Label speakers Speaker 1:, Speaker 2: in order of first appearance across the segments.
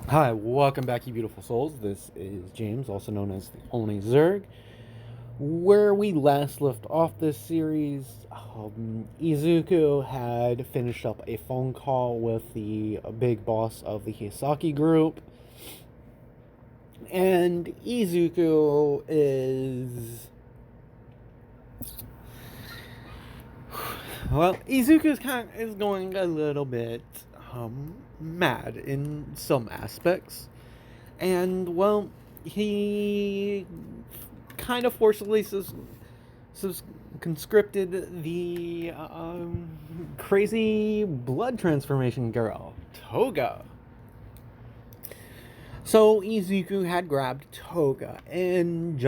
Speaker 1: Hi, welcome back, you beautiful souls. This is James, also known as the Only Zerg. Where we last left off this series, Izuku had finished up a phone call with the big boss of the Hisaki group, and Izuku is going a little bit mad in some aspects. And, well, he kind of forcibly conscripted the crazy blood transformation girl, Toga. So Izuku had grabbed Toga and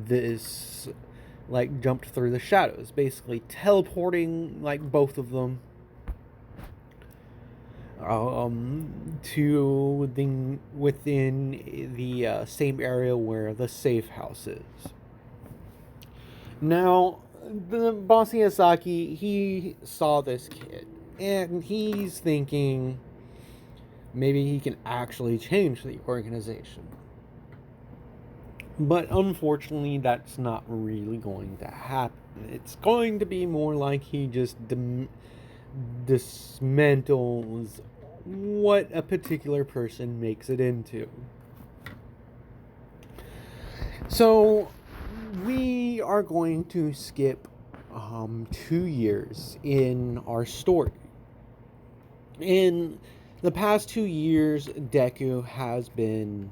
Speaker 1: this, jumped through the shadows, basically teleporting, both of them to within the same area where the safe house is. Now, the boss Miyazaki, he saw this kid, and he's thinking maybe he can actually change the organization. But unfortunately, that's not really going to happen. It's going to be more like he just dismantles what a particular person makes it into. So we are going to skip 2 years in our story. In the past 2 years, Deku has been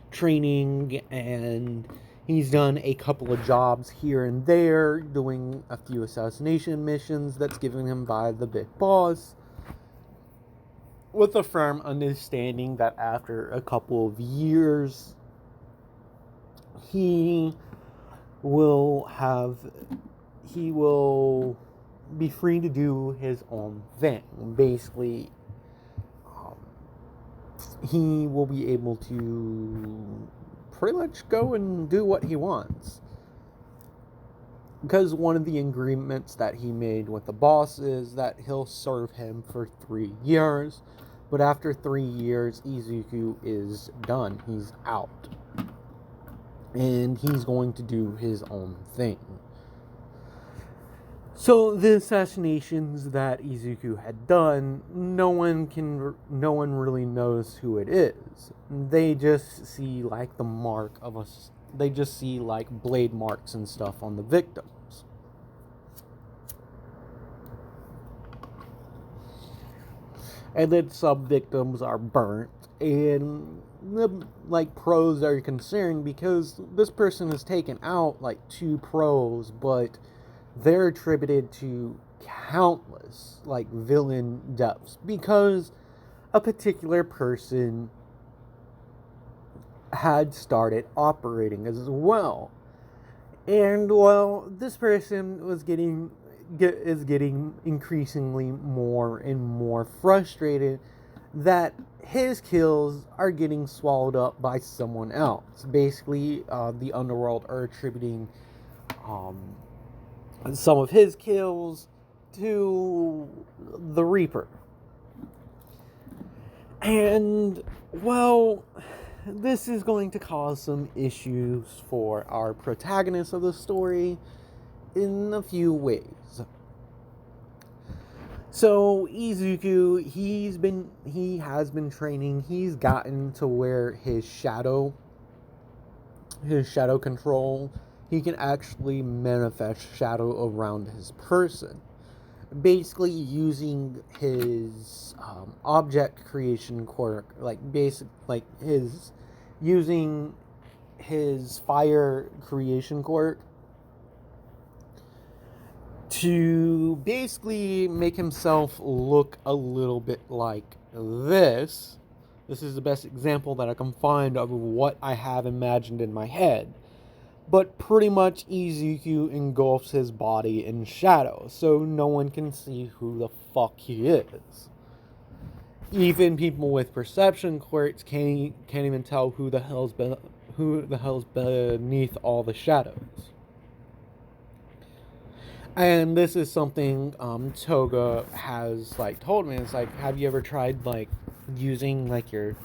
Speaker 1: training, and he's done a couple of jobs here and there, doing a few assassination missions that's given him by the big boss, with a firm understanding that after a couple of years, he will be free to do his own thing. Basically, he will be able to pretty much go and do what he wants. Because one of the agreements that he made with the boss is that he'll serve him for 3 years. But after 3 years, Izuku is done. He's out. And he's going to do his own thing. So the assassinations that Izuku had done, no one really knows who it is. They just see they just see blade marks and stuff on the victims. And then some victims are burnt, and the pros are concerned because this person has taken out 2 pros, but they're attributed to countless villain deaths because a particular person had started operating as well. And well, this person is getting increasingly more and more frustrated that his kills are getting swallowed up by someone else. Basically, the underworld are attributing some of his kills to the Reaper. And, well, this is going to cause some issues for our protagonist of the story in a few ways. So Izuku, he has been training. He's gotten to where his shadow control, he can actually manifest shadow around his person, basically using his object creation quirk, using his fire creation quirk to basically make himself look a little bit like this. This is the best example that I can find of what I have imagined in my head. But pretty much Izuku engulfs his body in shadow, so no one can see who the fuck he is. Even people with perception quirks can't even tell who the hell's beneath all the shadows. And this is something Toga has like told me. It's like, have you ever tried like using like your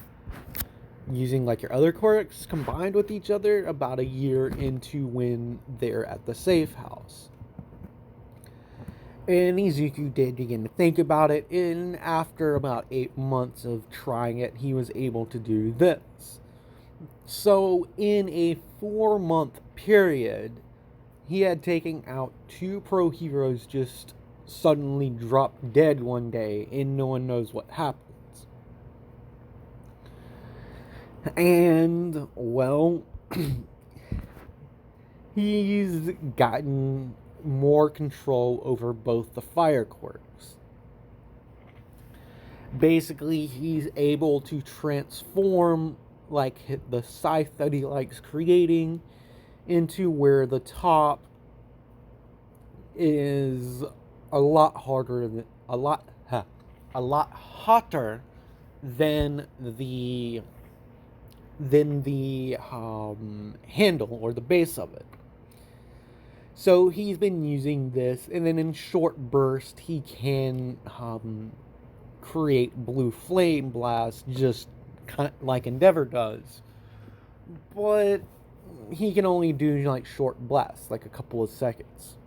Speaker 1: other quirks combined with each other about a year into when they're at the safe house? And Izuku did begin to think about it, and after about 8 months of trying it, he was able to do this. So, in a 4-month period, he had taken out 2 pro heroes just suddenly dropped dead one day, and no one knows what happens. And, well, he's gotten more control over both the fire quirks. Basically, he's able to transform like the scythe that he likes creating into where the top is a lot hotter than the handle or the base of it. So he's been using this, and then in short bursts he can create blue flame blast just like Endeavor does. But he can only do like short blasts, like a couple of seconds.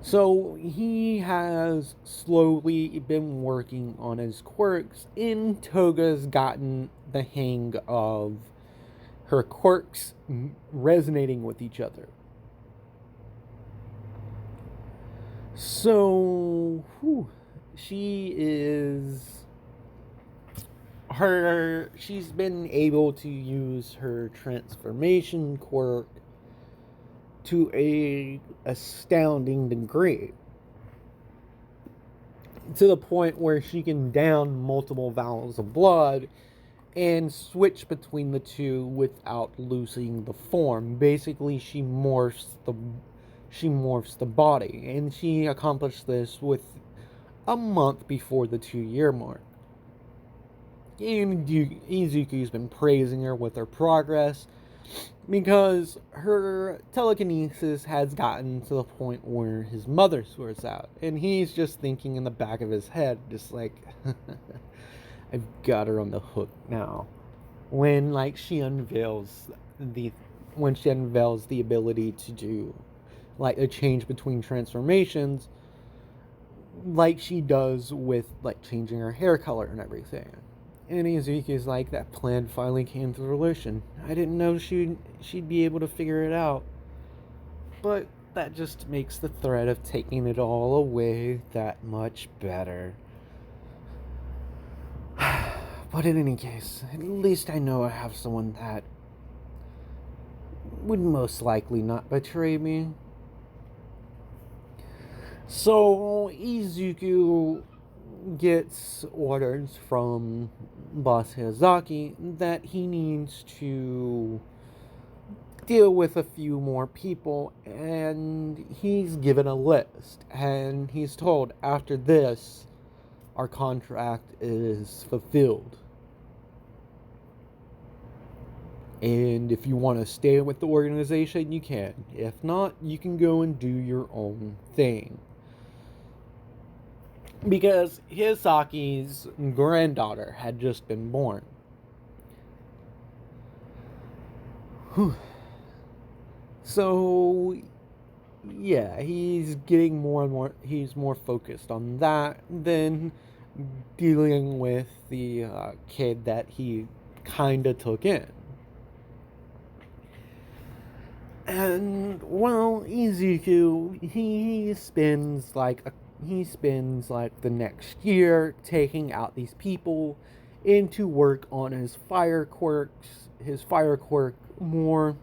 Speaker 1: So he has slowly been working on his quirks, and Toga's gotten the hang of her quirks resonating with each other. So, she's been able to use her transformation quirk to a astounding degree, to the point where she can down multiple vials of blood and switch between the two without losing the form. Basically, she morphs the body, and she accomplished this with a month before the 2-year mark. And Izuku's been praising her with her progress, because her telekinesis has gotten to the point where his mother swears out, and he's just thinking in the back of his head, just like, I've got her on the hook now. When she unveils the ability to do like a change between transformations, like she does with like changing her hair color and everything. And Izuku's like, that plan finally came to fruition. I didn't know she'd be able to figure it out. But that just makes the threat of taking it all away that much better. But in any case, at least I know I have someone that would most likely not betray me. So Izuku gets orders from Boss Hizaki that he needs to deal with a few more people, and he's given a list, and he's told, after this, our contract is fulfilled. And if you want to stay with the organization, you can. If not, you can go and do your own thing. Because Hisaki's granddaughter had just been born. So, yeah, he's getting more and more, he's more focused on that than dealing with the kid that he kinda took in. And, well, Izuku, he spends the next year taking out these people and to work on his fire quirk more,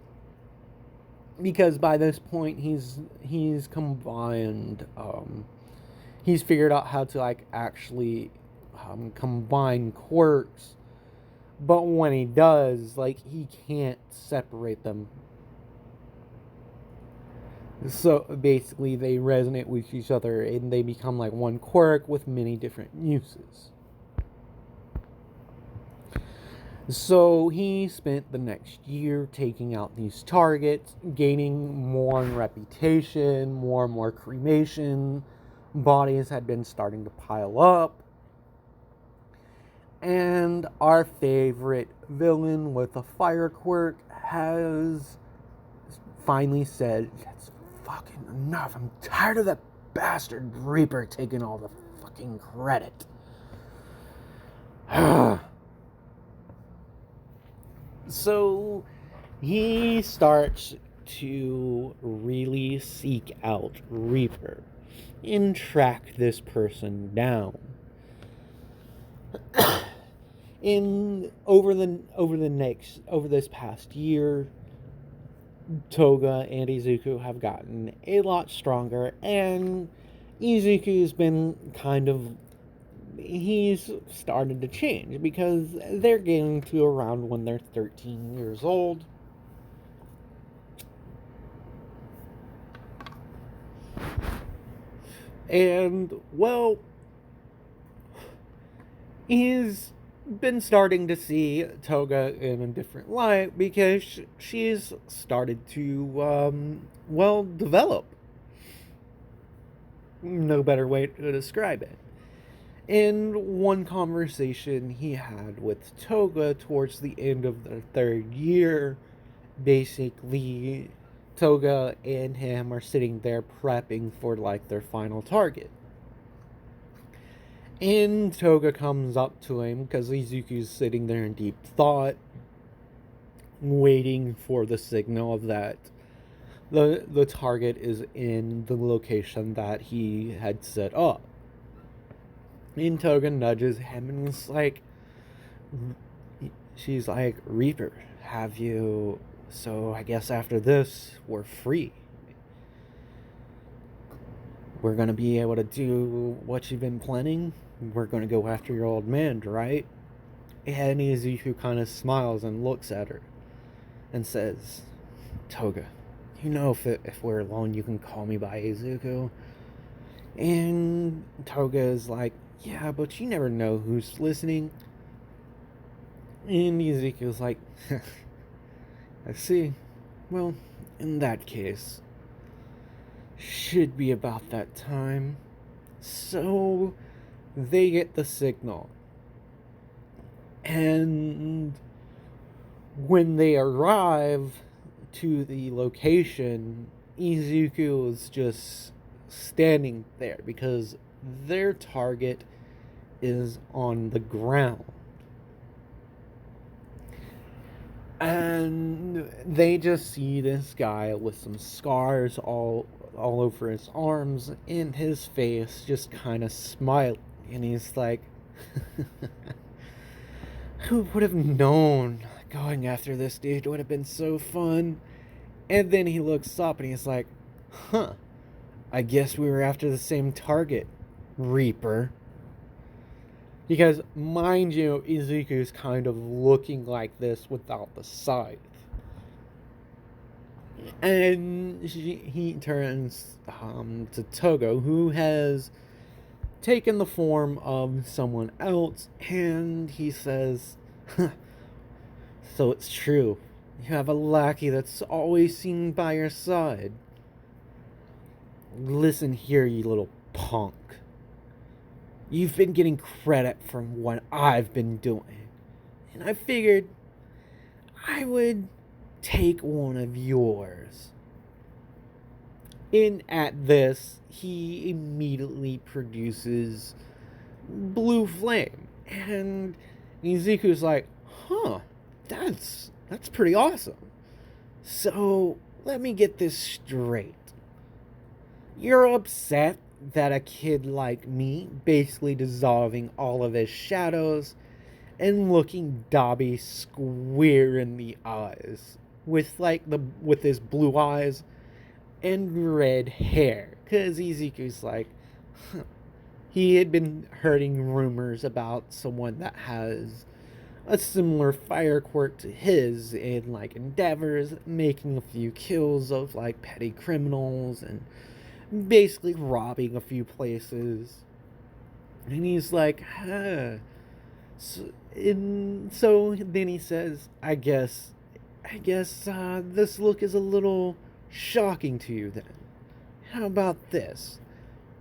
Speaker 1: because by this point he's combined, he's figured out how to actually combine quirks, but when he does, he can't separate them. So basically they resonate with each other and they become like one quirk with many different uses. So he spent the next year taking out these targets, gaining more reputation, more and more cremation. Bodies had been starting to pile up. And our favorite villain with a fire quirk has finally said, "That's fucking enough. I'm tired of that bastard Reaper taking all the fucking credit." So he starts to really seek out Reaper and track this person down. Over this past year, Toga and Izuku have gotten a lot stronger, and Izuku's been he's started to change because they're getting to around when they're 13 years old. And, well, he's been starting to see Toga in a different light because she's started to, develop. No better way to describe it. In one conversation he had with Toga towards the end of the third year, basically, Toga and him are sitting there prepping for, like, their final target. And Toga comes up to him because Izuku's sitting there in deep thought, waiting for the signal that the target is in the location that he had set up. And Toga nudges him and is like, she's like, "Reaper, have you... So I guess after this, we're free. We're gonna be able to do what you've been planning. We're gonna go after your old man, right?" And Izuku kind of smiles and looks at her and says, "Toga, you know if we're alone, you can call me by Izuku." And Toga is like, "Yeah, but you never know who's listening." And Izuku's like, "I see. Well, in that case, should be about that time." So they get the signal. And when they arrive to the location, Izuku is just standing there because their target is on the ground. And they just see this guy with some scars all over his arms, and his face just kind of smiling. And he's like, "Who would have known going after this dude would have been so fun?" And then he looks up and he's like, "Huh, I guess we were after the same target, Reaper." Because, mind you, Izuku's kind of looking like this without the scythe. And he turns to Togo, who has taken the form of someone else, and he says, "So it's true. You have a lackey that's always seen by your side. Listen here, you little punk. You've been getting credit from what I've been doing, and I figured I would take one of yours." And at this, he immediately produces blue flame, and Izuku's like, "Huh, that's pretty awesome. So let me get this straight. You're upset that a kid like me, basically dissolving all of his shadows and looking Dabi square in the eyes with his blue eyes and red hair." Because Izuku's like, he had been hearing rumors about someone that has a similar fire quirk to his in, like, endeavors, making a few kills of, like, petty criminals and basically robbing a few places. And he's like, "Huh. So then he says, I guess this look is a little shocking to you then. How about this?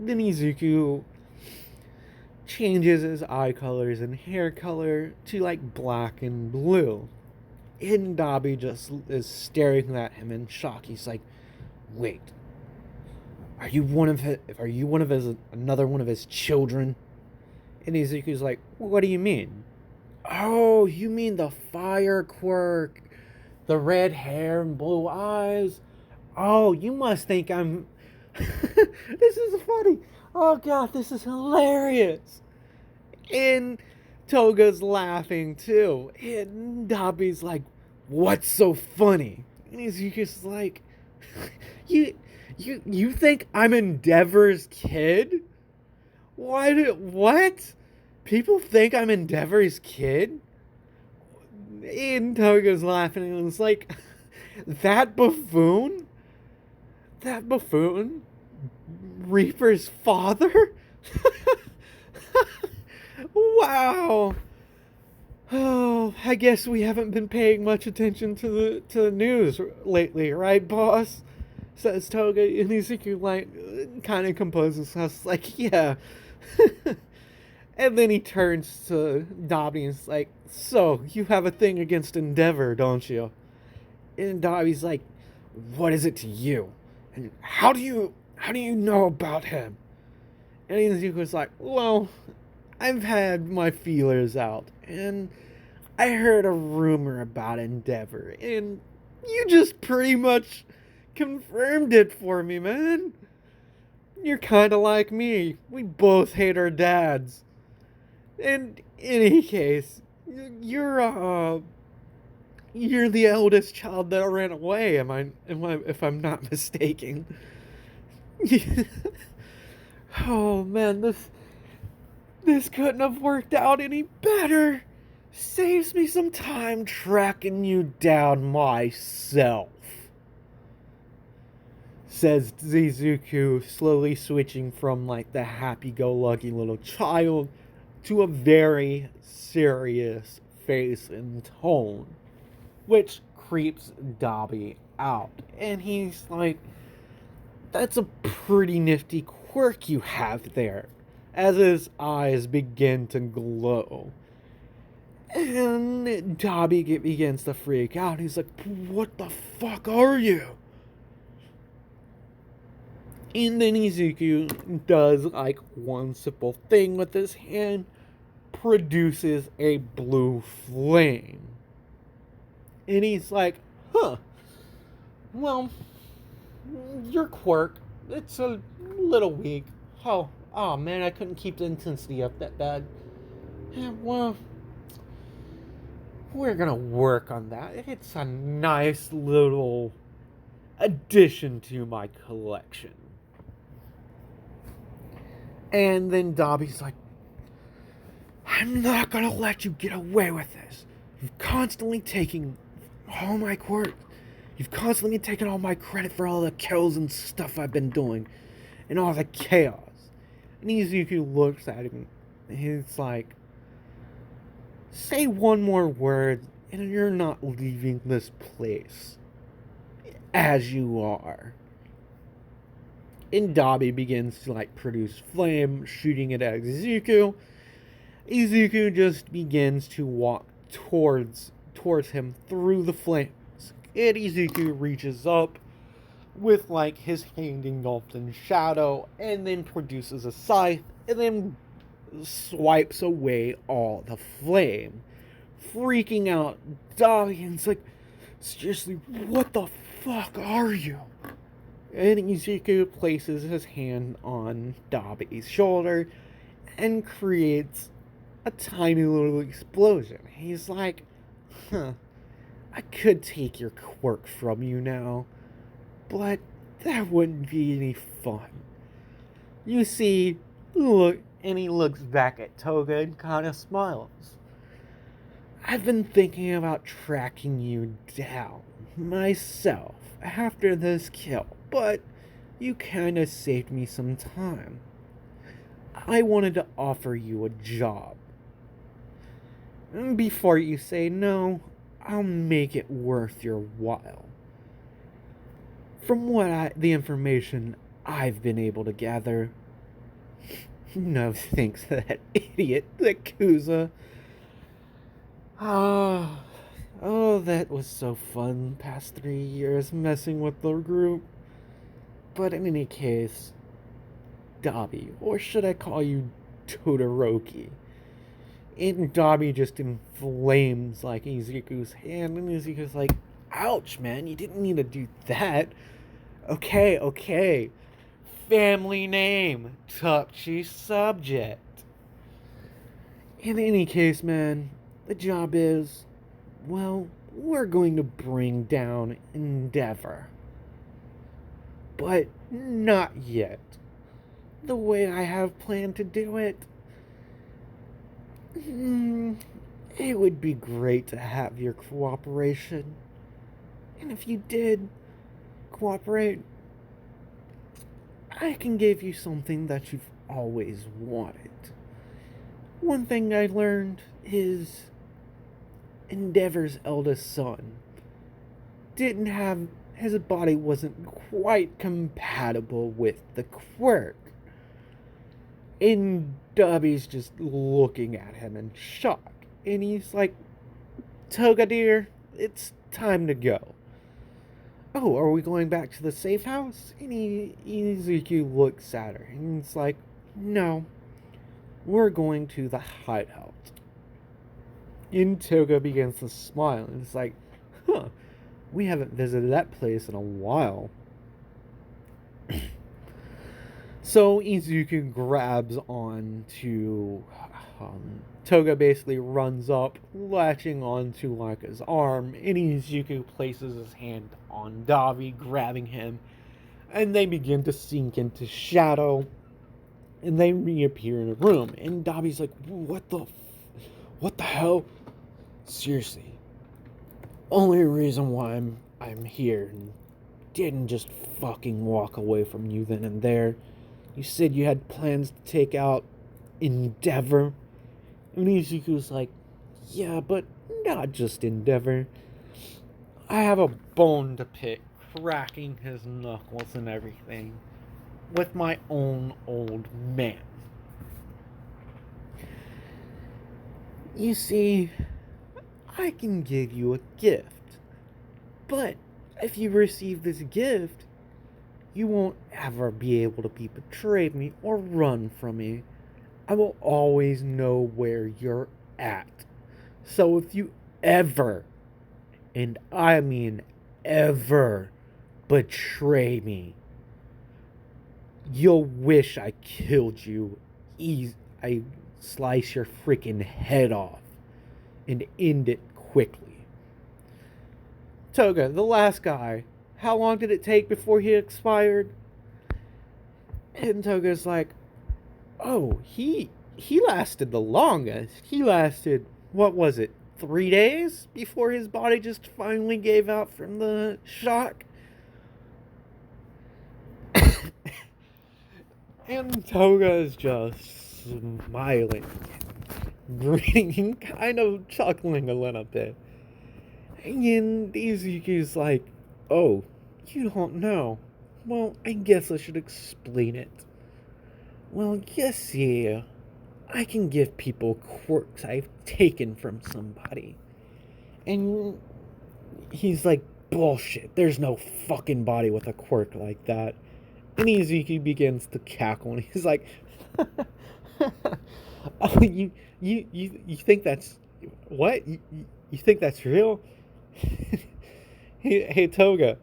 Speaker 1: Then Izuku changes his eye colors and hair color to like black and blue. And Dabi just is staring at him in shock. He's like, "Wait, are you one of his another one of his children?" And Izuku's like, "What do you mean?" "Oh, you mean the fire quirk, the red hair and blue eyes. Oh, you must think I'm this is funny. Oh god, this is hilarious." And Toga's laughing too. And Dabi's like, "What's so funny?" And he's just like, You you think I'm Endeavor's kid? What? People think I'm Endeavor's kid? And Toga's laughing and it's like, that buffoon? That buffoon? Reaper's father? Wow. Oh, I guess we haven't been paying much attention to the news lately, right, boss? Says Toga, and Izuku like kind of composes us like, yeah. And then he turns to Dabi and is like, "So you have a thing against Endeavor, don't you?" And Dabi's like, "What is it to you? And how do you know about him?" And Izuku's like, "Well, I've had my feelers out, and I heard a rumor about Endeavor, and you just pretty much confirmed it for me, man. You're kind of like me. We both hate our dads. And in any case, you're the eldest child that ran away. If I'm not mistaken." Oh man, this couldn't have worked out any better. Saves me some time tracking you down myself, says Izuku, slowly switching from like the happy-go-lucky little child to a very serious face and tone, which creeps Dabi out. And he's like, "That's a pretty nifty quirk you have there," as his eyes begin to glow. And Dabi begins to freak out. He's like, "What the fuck are you?" And then Izuku does like one simple thing with his hand, produces a blue flame. And he's like, "Huh, well, your quirk, it's a little weak. Oh man, I couldn't keep the intensity up that bad. Yeah, well, we're gonna work on that. It's a nice little addition to my collection." And then Dabi's like, "I'm not gonna let you get away with this. You've constantly taken all my quirks. You've constantly taken all my credit for all the kills and stuff I've been doing, and all the chaos." And Izuku looks at him, and he's like, "Say one more word, and you're not leaving this place as you are." And Dabi begins to like produce flame, shooting it at Izuku. Izuku just begins to walk towards him through the flames. And Izuku reaches up with like his hand engulfed in shadow, and then produces a scythe, and then swipes away all the flame, freaking out Dabi. And it's like, "Seriously, what the fuck are you?" And Izuku places his hand on Dabi's shoulder and creates a tiny little explosion. He's like, "I could take your quirk from you now, but that wouldn't be any fun. You see," look, and he looks back at Toga and kind of smiles, "I've been thinking about tracking you down myself after this kill, but you kind of saved me some time. I wanted to offer you a job. Before you say no, I'll make it worth your while. From the information I've been able to gather, no thanks to that idiot, the Kuza. Oh, that was so fun, past 3 years messing with the group. But in any case, Dabi, or should I call you Todoroki? And Dabi just inflames like Izuku's hand, and Izuku's like, ouch, man, you didn't need to do that. Okay. Family name, touchy subject. In any case, man, the job is, well, we're going to bring down Endeavor. But not yet. The way I have planned to do it, it would be great to have your cooperation. And if you did cooperate, I can give you something that you've always wanted. One thing I learned is Endeavor's eldest son his body wasn't quite compatible with the Quirk. And Dabi's just looking at him in shock. And he's like, Toga dear, it's time to go. Oh, are we going back to the safe house? And Izuku looks at her and he's like, no, we're going to the hideout. And Toga begins to smile and it's like, we haven't visited that place in a while. So Izuku grabs on to Toga, basically runs up, latching onto like his arm, and Izuku places his hand on Dabi, grabbing him, and they begin to sink into shadow, and they reappear in a room, and Dabi's like, what the hell? Seriously, only reason why I'm here and didn't just fucking walk away from you then and there. You said you had plans to take out Endeavor. And Izuku's like, yeah, but not just Endeavor. I have a bone to pick, cracking his knuckles and everything, with my own old man. You see, I can give you a gift, but if you receive this gift, you won't ever be able to betray me or run from me. I will always know where you're at. So if you ever, and I mean ever, betray me, you'll wish I killed you. I slice your freaking head off and end it quickly. Toga, the last guy, how long did it take before he expired? And Toga's like, oh, he lasted the longest. He lasted, what was it, 3 days before his body just finally gave out from the shock? And Toga is just smiling, grinning, kind of chuckling a little bit. And Izuku's like, oh, you don't know. Well, I guess I should explain it. Well, you see, I can give people quirks I've taken from somebody. And he's like, bullshit, there's no fucking body with a quirk like that. And Izuku begins to cackle, and he's like, oh, you think that's, what? You think that's real? Hey, Toga,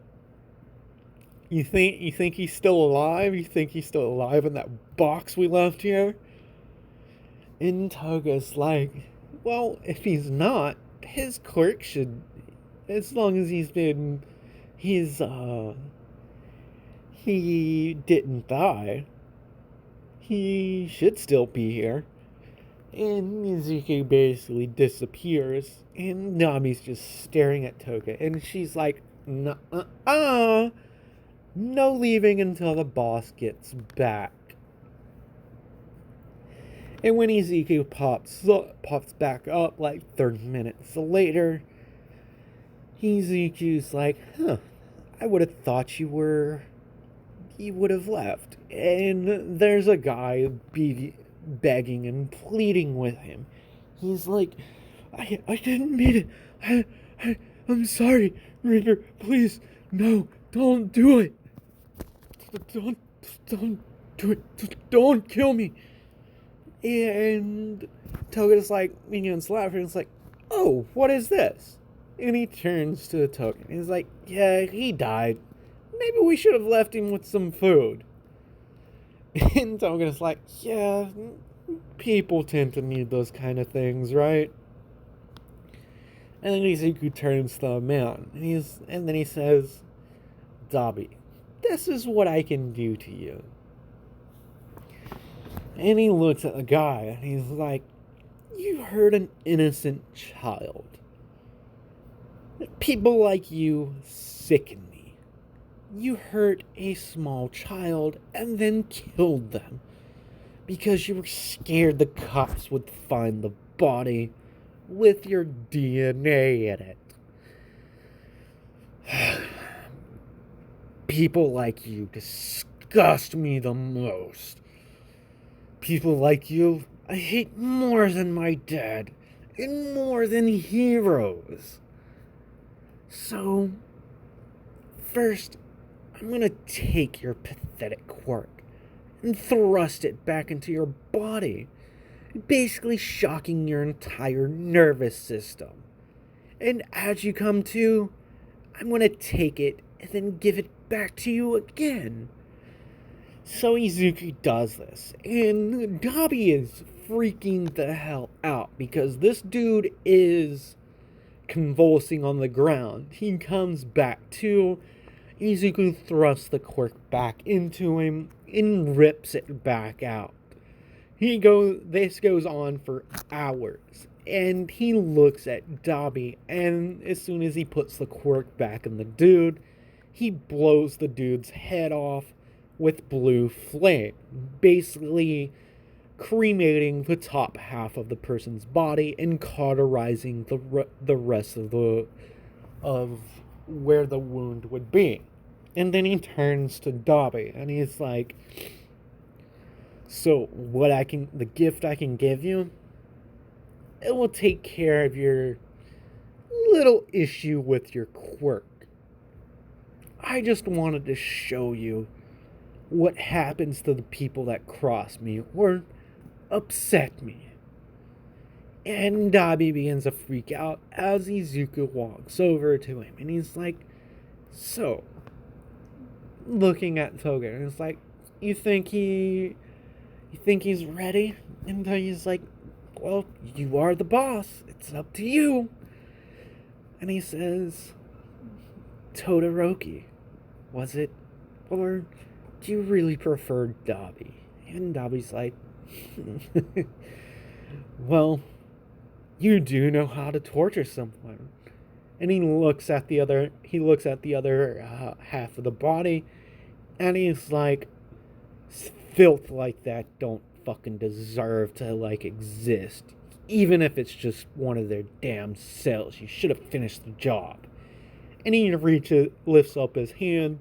Speaker 1: you think he's still alive? You think he's still alive in that box we left here? And Toga's like, well, if he's not, his quirk should, as long as he didn't die, he should still be here. And Mizuki basically disappears, and Nami's just staring at Toga, and she's like, no leaving until the boss gets back. And when Ezekiel pops back up like 30 minutes later, Ezekiel's like, huh, I would have thought you would have left. And there's a guy begging and pleading with him. He's like, I didn't mean it. I'm sorry, Ringer. Please, no, don't do it. Don't, don't do it. Don't kill me. And Toga's like, begins laughing. It's like, oh, what is this? And he turns to Toga. He's like, yeah, he died. Maybe we should have left him with some food. And Toga's like, yeah, people tend to need those kind of things, right? And then Izuku turns to the man, and then he says, Dabi, this is what I can do to you. And he looks at the guy, and he's like, you hurt an innocent child. People like you sicken me. You hurt a small child and then killed them because you were scared the cops would find the body with your DNA in it. People like you disgust me the most. People like you I hate more than my dad and more than heroes. So, first, I'm gonna take your pathetic quirk and thrust it back into your body, basically shocking your entire nervous system. And as you come to, I'm gonna take it and then give it back to you again. So Izuku does this, and Dabi is freaking the hell out because this dude is convulsing on the ground. He comes back to. Izuku thrusts the quirk back into him and rips it back out. This goes on for hours, and he looks at Dabi, and as soon as he puts the quirk back in the dude, he blows the dude's head off with blue flame, basically cremating the top half of the person's body and cauterizing the rest of where the wound would be. And then he turns to Dabi and he's like, so the gift I can give you, it will take care of your little issue with your quirk. I just wanted to show you what happens to the people that cross me or upset me. And Dabi begins to freak out as Izuku walks over to him, and he's like, so, looking at Toga, and it's like, you think he's ready? And he's like, well, you are the boss, it's up to you. And he says, Todoroki, was it? Or do you really prefer Dabi? And Dabi's like, well, you do know how to torture someone. And he looks at the other half of the body, and he's like, filth like that don't fucking deserve to exist. Even if it's just one of their damn cells, you should have finished the job. And he lifts up his hand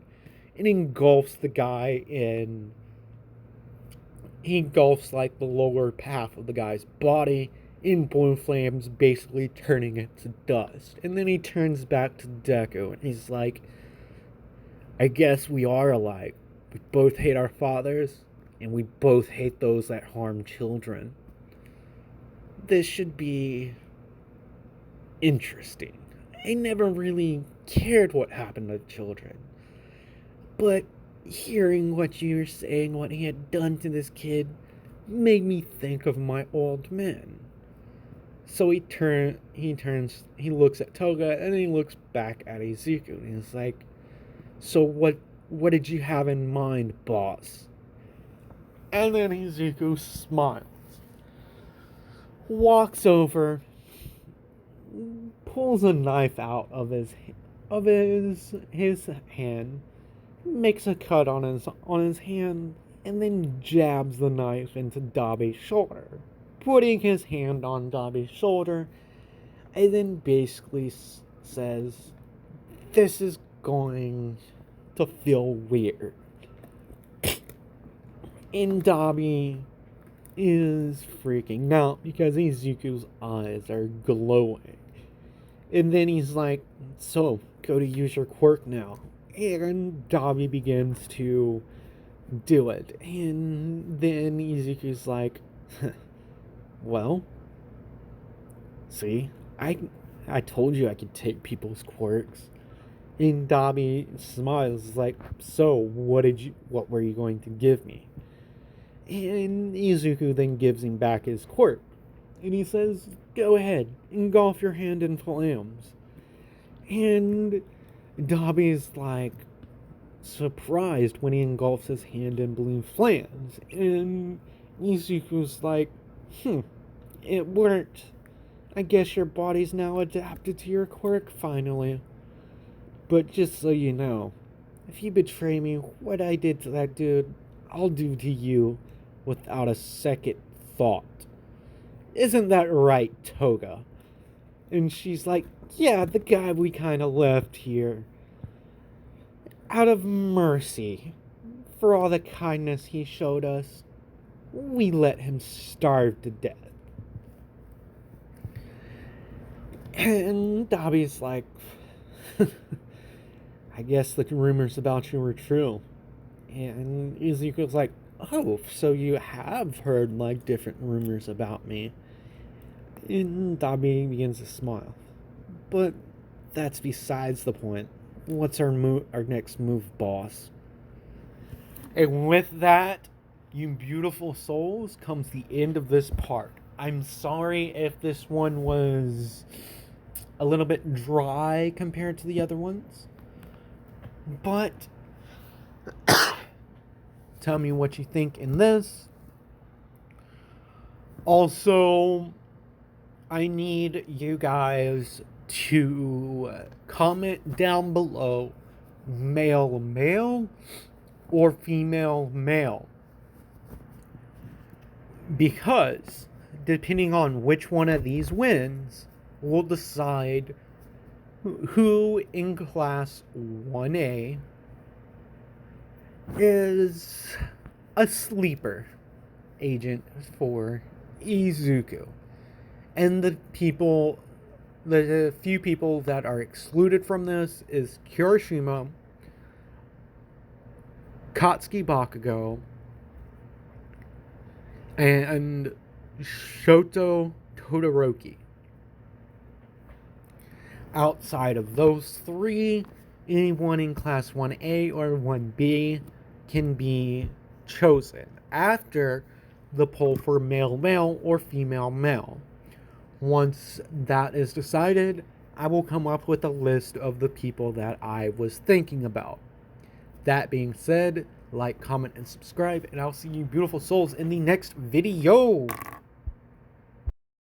Speaker 1: and engulfs the guy in. He engulfs the lower half of the guy's body in blue flames, basically turning it to dust. And then he turns back to Deku and he's like, I guess we are alike. We both hate our fathers, and we both hate those that harm children. This should be interesting. I never really cared what happened to children. But hearing what you were saying, what he had done to this kid, made me think of my old men. So he looks at Toga, and then he looks back at Izuku, and he's like, so what did you have in mind, boss? And then Izuku smiles, walks over, pulls a knife out of his hand, makes a cut on his hand, and then jabs the knife into Dabi's shoulder. putting his hand on Dabi's shoulder, and then basically says, "This is going to feel weird." And Dabi is freaking out because Izuku's eyes are glowing. And then he's like, "So, go to use your quirk now." And Dabi begins to do it. And then Izuku's like, "Well, see, I told you I could take people's quirks." And Dabi smiles like, "So, what were you going to give me?" And Izuku then gives him back his quirk. And he says, "Go ahead, engulf your hand in flames." And Dabi's like surprised when he engulfs his hand in blue flames. And Izuku's like, "It worked. I guess your body's now adapted to your quirk finally. But just so you know, if you betray me, what I did to that dude, I'll do to you without a second thought. Isn't that right, Toga?" And she's like, "Yeah, the guy we kind of left here. Out of mercy, for all the kindness he showed us, we let him starve to death." And Dabi's like, "I guess the rumors about you were true." And Izuku's like, "Oh, so you have heard, like, different rumors about me." And Dabi begins to smile. "But that's besides the point. What's our next move, boss?" And with that, you beautiful souls, comes the end of this part. I'm sorry if this one was a little bit dry compared to the other ones, but tell me what you think in this. Also, I need you guys to comment down below male or female, because depending on which one of these wins will decide who in class 1A is a sleeper agent for Izuku. And the few people that are excluded from this is Kirishima, Katsuki Bakugo, and Shoto Todoroki. Outside of those three, anyone in class 1A or 1B can be chosen after the poll for male or female. Once that is decided, I will come up with a list of the people that I was thinking about. That being said, like, comment, and subscribe, and I'll see you beautiful souls in the next video.